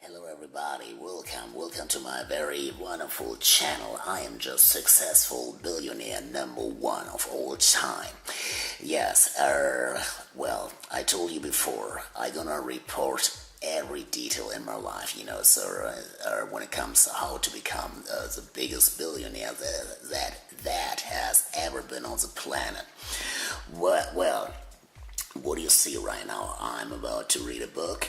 Hello everybody, welcome to my very wonderful channel. I am just successful billionaire number one of all time. Yes, I told you before, I gonna report every detail in my life, when it comes to how to become the biggest billionaire that has ever been on the planet. Well, what do you see right now? I'm about to read a book.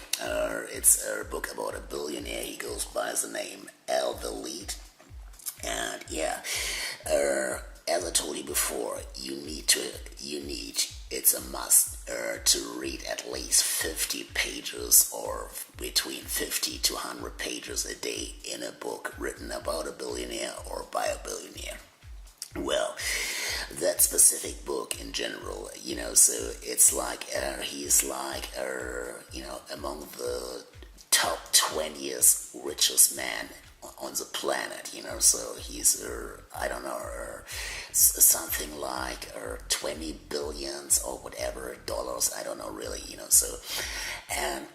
It's a book about a billionaire. He goes by the name Al the Lead. And yeah, as I told you before, it's a must to read at least 50 pages or between 50 to 100 pages a day in a book written about a billionaire or by a billionaire. Well, that specific book in general, so it's like he's like, among the top 20th richest man on the planet, so he's, I don't know, something like 20 billions or whatever dollars, I don't know really, so, and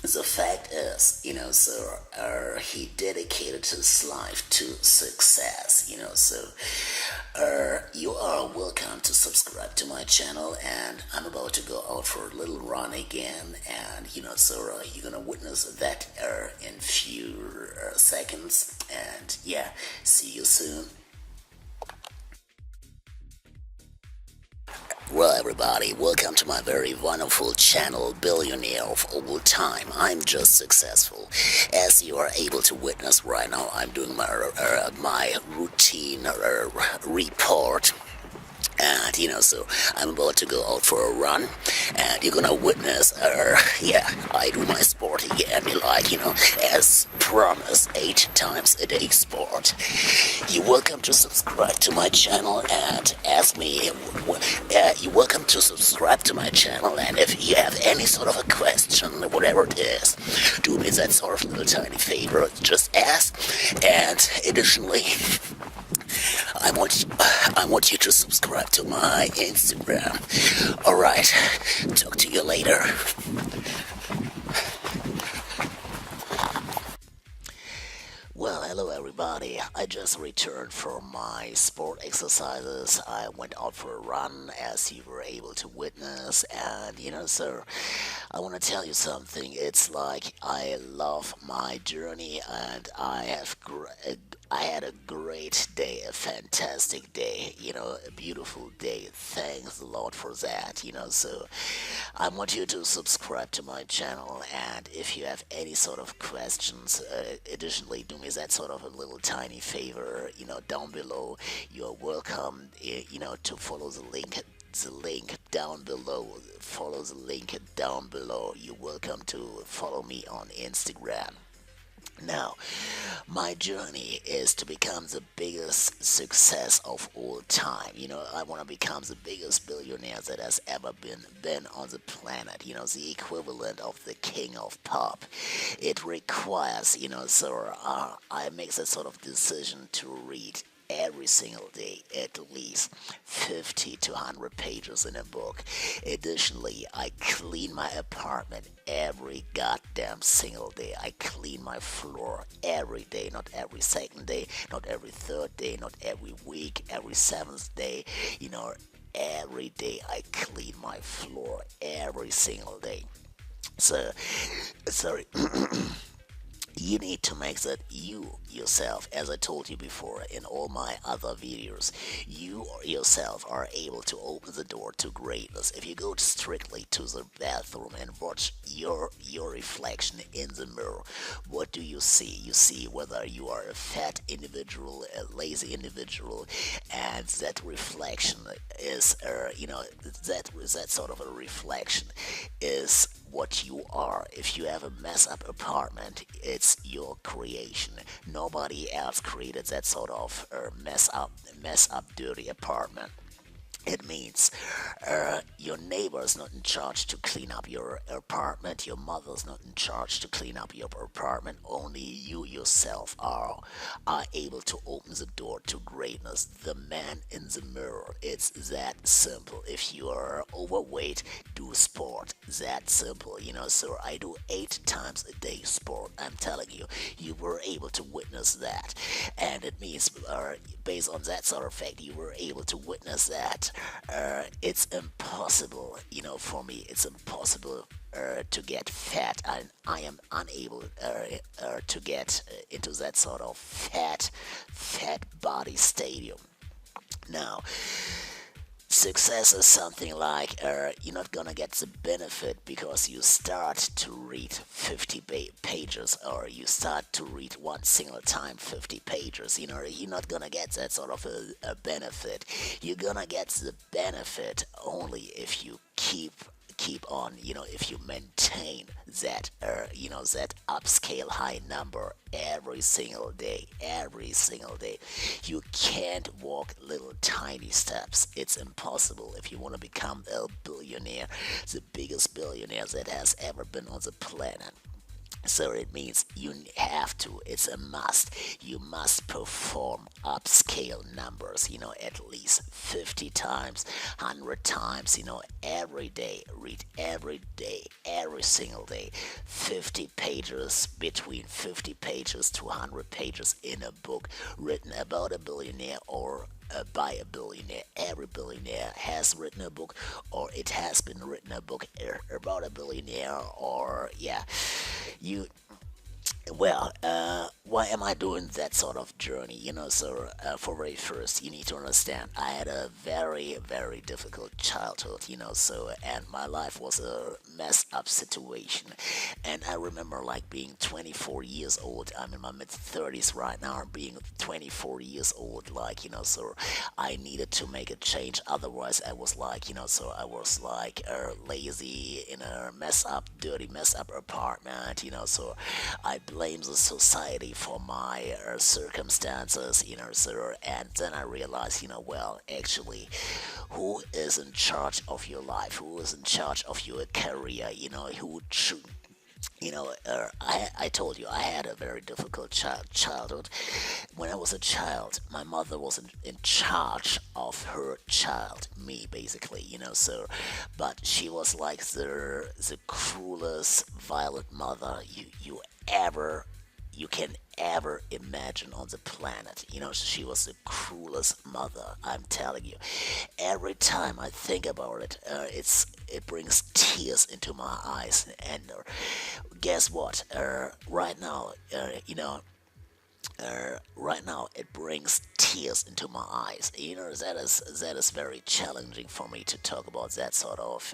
the fact is, he dedicated his life to success, so you are welcome to subscribe to my channel, and I'm about to go out for a little run again, and you're gonna witness that in few seconds, and yeah, see you soon. Well, everybody, welcome to my very wonderful channel, Billionaire of All Time. I'm just successful. As you are able to witness right now, I'm doing my routine report. And so I'm about to go out for a run, and you're gonna witness, I do my sport again, as promised, 8 times a day sport. You're welcome to subscribe to my channel and ask me, you're welcome to subscribe to my channel, and if you have any sort of a question, whatever it is, do me that sort of little tiny favor, just ask, and additionally, I want you to subscribe to my Instagram. Alright, talk to you later. Well, hello everybody. I just returned from my sport exercises. I went out for a run, as you were able to witness, and sir, I want to tell you something. It's like I love my journey, and I had a great day, a fantastic day, a beautiful day. Thanks a lot for that, so I want you to subscribe to my channel, and if you have any sort of questions, additionally, do me that sort of a little tiny favor, down below. You're welcome, to follow the link down below. Follow the link down below. You're welcome to follow me on Instagram. Now, my journey is to become the biggest success of all time. I want to become the biggest billionaire that has ever been on the planet. The equivalent of the king of pop. It requires, I make that sort of decision to read every single day at least 50 to 100 pages in a book. Additionally, I clean my apartment every goddamn single day. I clean my floor every day, not every second day, not every third day, not every week, every seventh day. Every day I clean my floor every single day. So, sorry. You need to make that you yourself, as I told you before in all my other videos, you yourself are able to open the door to greatness. If you go strictly to the bathroom and watch your reflection in the mirror, what do you see? You see whether you are a fat individual, a lazy individual, and that reflection is, that sort of a reflection is what you are. If you have a mess up apartment, it's your creation. Nobody else created that sort of mess up dirty apartment. It means your neighbor's not in charge to clean up your apartment. Your mother's not in charge to clean up your apartment. Only you yourself are able to open the door to greatness. The man in the mirror. It's that simple. If you are overweight, do sport. That simple. Sir, I do 8 times a day sport. I'm telling you, you were able to witness that, and it means based on that sort of fact, you were able to witness that it's impossible, for me, it's impossible to get fat, and I am unable to get into that sort of fat body stadium. Now, success is something like you're not gonna get the benefit because you start to read 50 pages, or you start to read one single time 50 pages. You're not gonna get that sort of a benefit. You're gonna get the benefit only if you keep on, if you maintain that that upscale high number every single day. You can't walk little tiny steps. It's impossible if you want to become a billionaire, the biggest billionaire that has ever been on the planet. So it means you have to, it's a must. You must perform upscale numbers, at least 50 times, 100 times, every day. Read every day, every single day. 50 pages, between 50 pages to 100 pages in a book written about a billionaire or by a billionaire. Every billionaire has written a book, or it has been written a book about a billionaire, or yeah, you well, why am I doing that sort of journey? So for very first, you need to understand I had a very, very difficult childhood, and my life was a messed up situation. And I remember like being 24 years old. I'm in my mid 30s right now, being 24 years old, so I needed to make a change. Otherwise, I was like, so I was like lazy in a dirty mess up apartment, so I blame the society for my circumstances, sir. And then I realized, well, actually, who is in charge of your life? Who is in charge of your career? Who should I told you I had a very difficult childhood. When I was a child, my mother was in charge of her child, me basically, so, but she was like the cruelest, violent mother you can ever imagine on the planet. She was the cruelest mother. I'm telling you. Every time I think about it, it brings tears into my eyes. And guess what? Right now it brings tears into my eyes. That is very challenging for me to talk about that sort of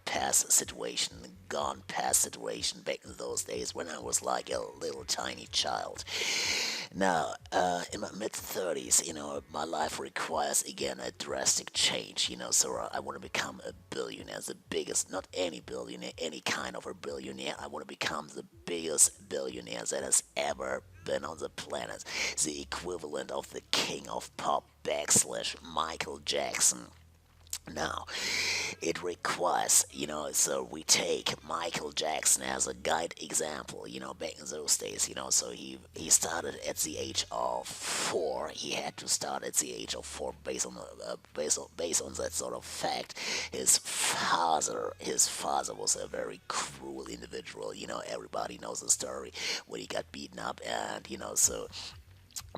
past situation, gone past situation back in those days when I was like a little tiny child. Now, in my mid 30s, my life requires again a drastic change. So I want to become a billionaire, the biggest, not any billionaire, any kind of a billionaire. I want to become the biggest billionaire that has ever been on the planet, the equivalent of the king of pop backslash Michael Jackson. Now, it requires, so we take Michael Jackson as a guide example, back in those days, so he started at the age of 4. He had to start at the age of 4 based on that sort of fact. His father was a very cruel individual, everybody knows the story when he got beaten up, and, so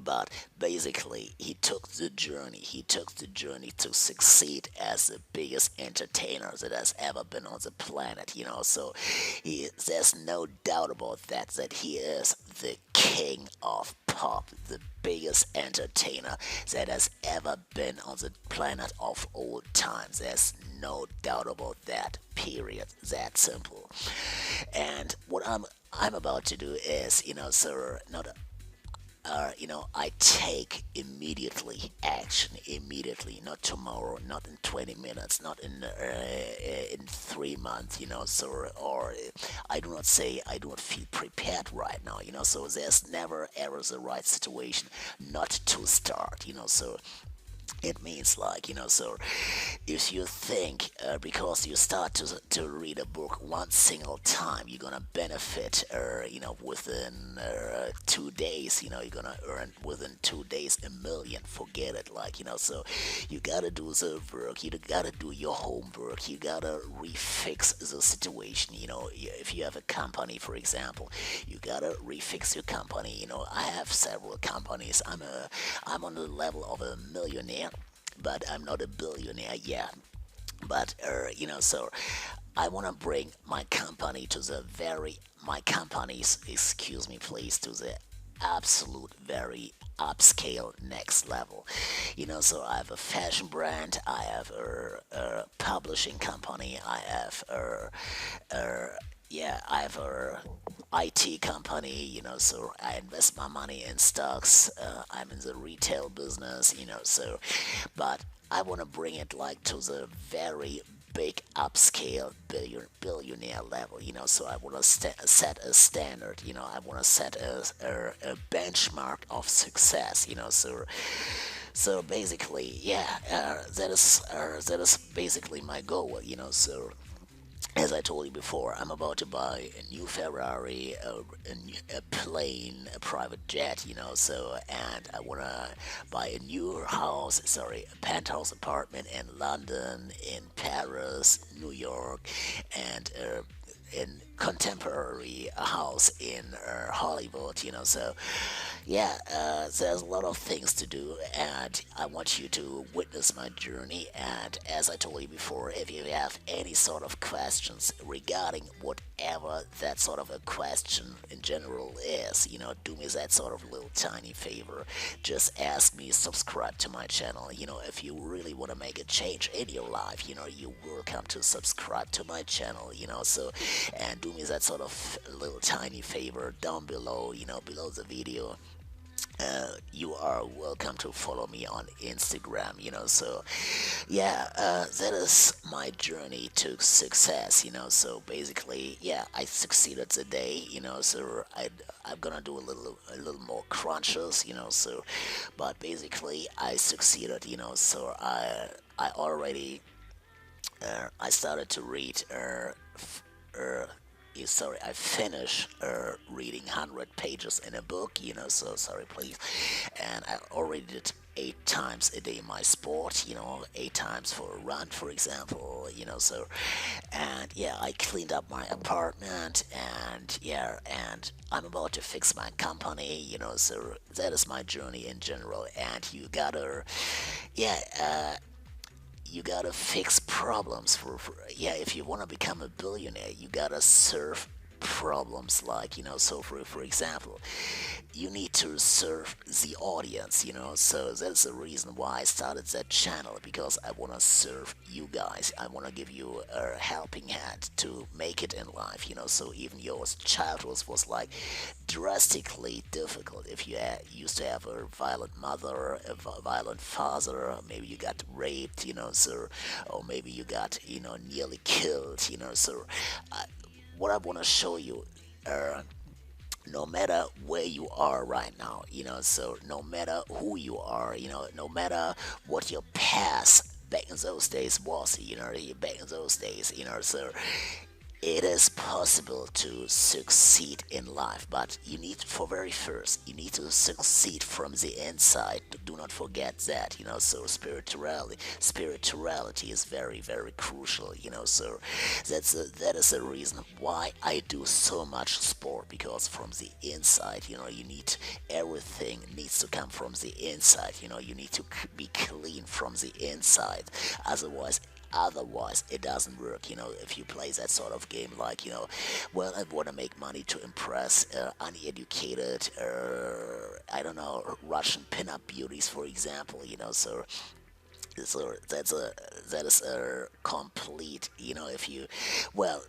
but basically, he took the journey to succeed as the biggest entertainer that has ever been on the planet. So there's no doubt about that he is the king of pop, the biggest entertainer that has ever been on the planet of all times. There's no doubt about that. Period. That simple. And what I'm about to do is, sir, not I take immediately action, immediately, not tomorrow, not in 20 minutes, not in 3 months, so, or I do not say I do not feel prepared right now, so there's never ever the right situation not to start, so It means like, so if you think because you start to read a book one single time, you're gonna benefit, within 2 days, you're gonna earn within 2 days 1 million. Forget it, like, so you gotta do the work, you gotta do your homework, you gotta refix the situation. If you have a company, for example, you gotta refix your company. I have several companies. I'm on the level of a millionaire, but I'm not a billionaire yet. But so I want to bring my companies, excuse me, please, to the absolute very upscale next level. So I have a fashion brand, I have a publishing company, I have yeah, I have a IT company, so I invest my money in stocks. I'm in the retail business, but I want to bring it like to the very big upscale billionaire level, so I want to set a standard, I want to set a benchmark of success, so basically, yeah, that is basically my goal, so as I told you before, I'm about to buy a new Ferrari, a plane, a private jet, and I want to buy a new house, sorry, a penthouse apartment in London, in Paris, New York, and in contemporary house in Hollywood, so yeah, there's a lot of things to do, and I want you to witness my journey. And as I told you before, if you have any sort of questions regarding whatever that sort of a question in general is, do me that sort of little tiny favor. Just ask me, subscribe to my channel. If you really want to make a change in your life, you're welcome to subscribe to my channel, so, and do me that sort of little tiny favor down below, below the video. You are welcome to follow me on Instagram, so yeah, that is my journey to success, so basically, yeah, I succeeded today, so I'm gonna do a little more crunches, so, but basically I succeeded, so I already I started to read sorry, I finished reading 100 pages in a book, so sorry, please. And I already did 8 times a day my sport, 8 times for a run, for example, so, and yeah, I cleaned up my apartment, and yeah, and I'm about to fix my company, so that is my journey in general. And yeah, you gotta fix problems yeah, if you want to become a billionaire, you gotta serve problems, like, so for example, you need to serve the audience, so that's the reason why I started that channel, because I want to serve you guys. I want to give you a helping hand to make it in life, so even your childhood was like drastically difficult. If you used to have a violent mother, a violent father, maybe you got raped, so, or maybe you got, nearly killed, so what I want to show you, no matter where you are right now, so no matter who you are, no matter what your past back in those days was, back in those days, so it is possible to succeed in life, but you need, for very first, you need to succeed from the inside. Do not forget that, so spirituality is very, very crucial, so that is the reason why I do so much sport, because from the inside, you need, everything needs to come from the inside, you need to be clean from the inside. Otherwise it doesn't work, if you play that sort of game, like, well, I want to make money to impress uneducated, I don't know, Russian pinup beauties, for example, so that is a complete, if you, well,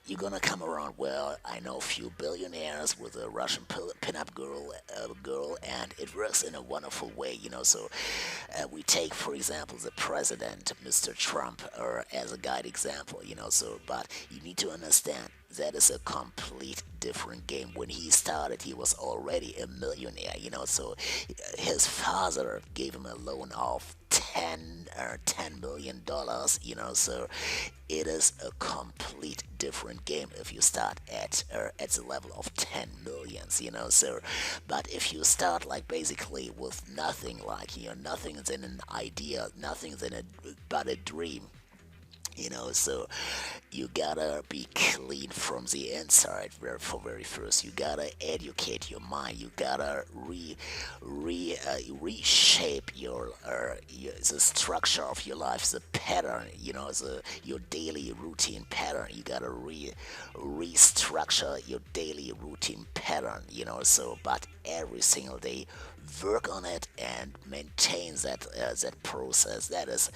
you're gonna come around. Well, I know a few billionaires with a Russian pinup girl, and it works in a wonderful way, so we take, for example, the president, Mr. Trump, or as a guide example, so, but you need to understand that is a complete different game. When he started, he was already a millionaire, so his father gave him a loan of $10 million, so it is a complete different game if you start at the level of 10 millions, so but if you start like basically with nothing, like nothing's in an idea, nothing's in a but a dream, so you gotta be clean from the inside. For very first, you gotta educate your mind. You gotta reshape the structure of your life, the pattern, your daily routine pattern. You gotta restructure your daily routine pattern, so but every single day work on it and maintain that process. That is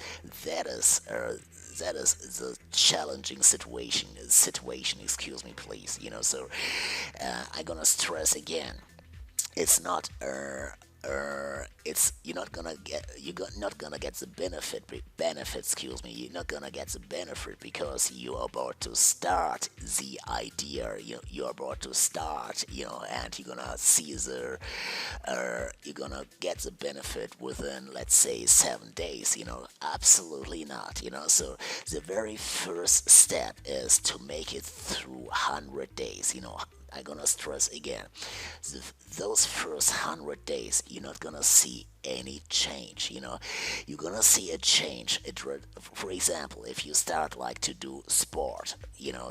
the challenging situation, excuse me, please, so I'm gonna stress again, it's not it's not gonna get the benefit, excuse me, you're not gonna get the benefit because you're about to start the idea, you're about to start, and you're gonna see you're gonna get the benefit within, let's say, 7 days, absolutely not, so the very first step is to make it through 100 days, I'm gonna stress again, those first 100 days, you're not gonna see any change. You're gonna see a change. For example, if you start like to do sport,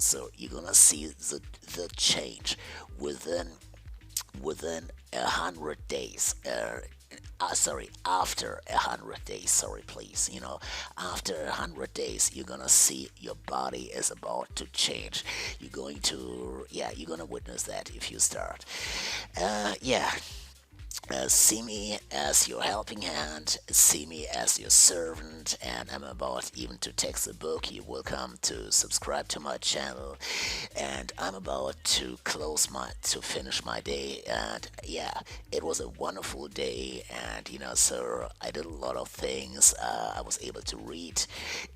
so you're gonna see the change within 100 days. Sorry, after 100 days, sorry, please, after 100 days, you're gonna see your body is about to change. You're gonna witness that if you start. Yeah, see me as your helping hand, see me as your servant, and I'm about even to text the book. You're welcome to subscribe to my channel, and I'm about to finish my day. And yeah, it was a wonderful day, and so I did a lot of things. I was able to read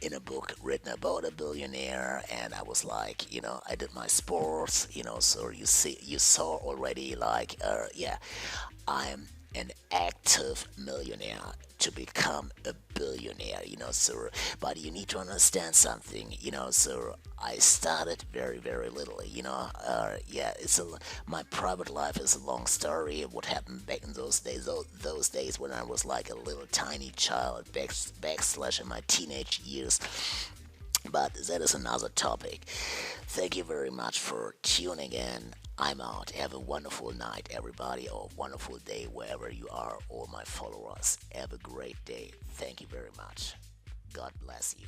in a book written about a billionaire, and I was like, I did my sports, so you saw already, like, yeah, I'm an active millionaire to become a billionaire, sir. But you need to understand something, sir. I started very, very little, yeah, my private life is a long story. What happened back in those days, those days when I was like a little tiny child, backslash in my teenage years. But that is another topic. Thank you very much for tuning in. I'm out. Have a wonderful night, everybody, or a wonderful day wherever you are, all my followers. Have a great day. Thank you very much. God bless you.